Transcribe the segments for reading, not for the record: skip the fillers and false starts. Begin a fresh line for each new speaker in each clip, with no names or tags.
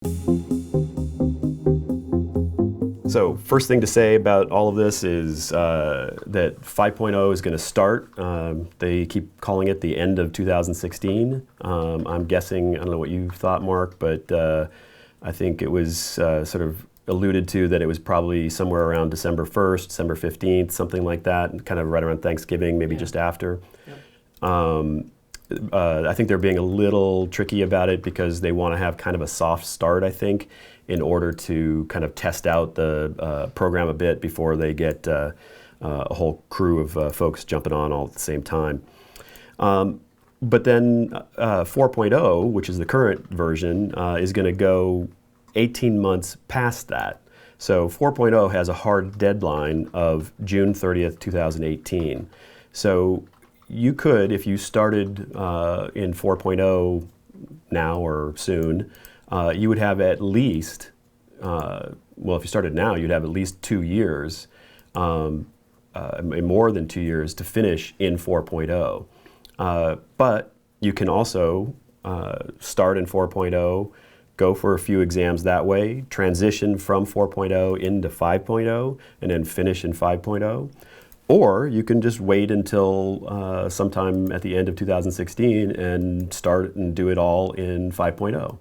So first thing to say about all of this is that 5.0 is going to start. They keep calling it the end of 2016. I'm guessing, I don't know what you thought, Mark, but I think it was sort of alluded to that it was probably somewhere around December 1st, December 15th, something like that, kind of right around Thanksgiving, maybe just after. Yep. I think they're being a little tricky about it because they want to have kind of a soft start, I think, in order to kind of test out the program a bit before they get a whole crew of folks jumping on all at the same time. But then 4.0, which is the current version, is going to go 18 months past that. So 4.0 has a hard deadline of June 30th, 2018. So you could, if you started in 4.0 now or soon, you would have at least, well, if you started now, you'd have at least 2 years, more than 2 years to finish in 4.0. But you can also start in 4.0, go for a few exams that way, transition from 4.0 into 5.0, and then finish in 5.0. Or you can just wait until sometime at the end of 2016 and start and do it all in 5.0.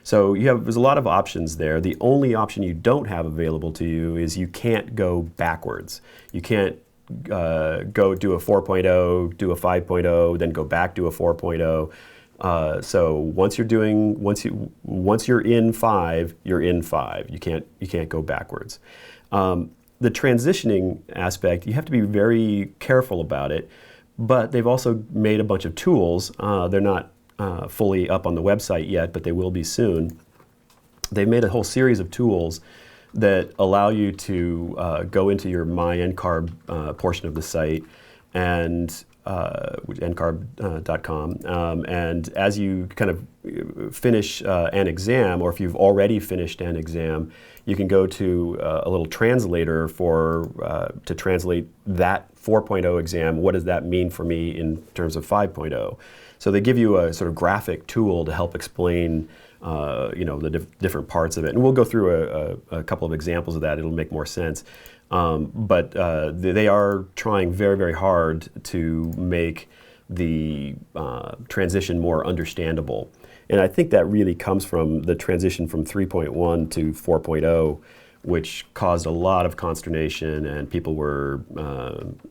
So there's a lot of options there. The only option you don't have available to you is you can't go backwards. You can't go do a 4.0, do a 5.0, then go back to a 4.0. So once you're in 5, you're in 5. You can't go backwards. The transitioning aspect, you have to be very careful about it, but they've also made a bunch of tools. They're not fully up on the website yet, but they will be soon. They've made a whole series of tools that allow you to go into your My NCARB portion of the site and ncarb.com, and as you kind of finish an exam, or if you've already finished an exam, you can go to a little translator to translate that 4.0 exam. What does that mean for me in terms of 5.0? So they give you a sort of graphic tool to help explain the different parts of it. And we'll go through a couple of examples of that. It'll make more sense. But they are trying very, very hard to make the transition more understandable. And I think that really comes from the transition from 3.1 to 4.0, which caused a lot of consternation, and people were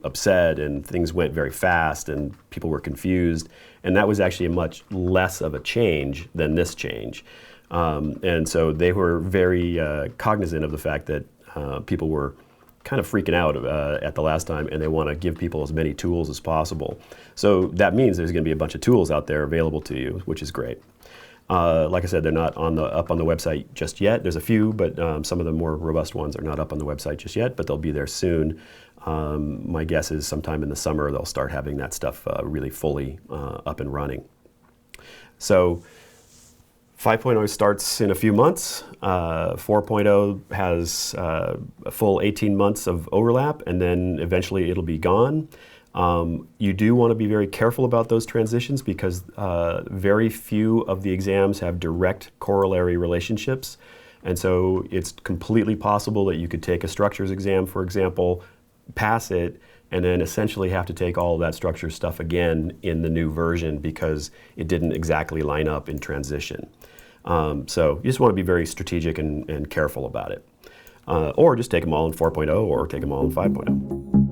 upset, and things went very fast, and people were confused. And that was actually a much less of a change than this change. And so they were very cognizant of the fact that people were kind of freaking out at the last time, and they want to give people as many tools as possible. So that means there's going to be a bunch of tools out there available to you, which is great. Like I said, they're not up on the website just yet. There's a few, but some of the more robust ones are not up on the website just yet, but they'll be there soon. My guess is sometime in the summer they'll start having that stuff really fully up and running. So 5.0 starts in a few months. 4.0 has a full 18 months of overlap, and then eventually it'll be gone. You do want to be very careful about those transitions because very few of the exams have direct corollary relationships. And so it's completely possible that you could take a structures exam, for example, pass it, and then essentially have to take all of that structure stuff again in the new version because it didn't exactly line up in transition. So you just want to be very strategic and careful about it. Or just take them all in 4.0 or take them all in 5.0.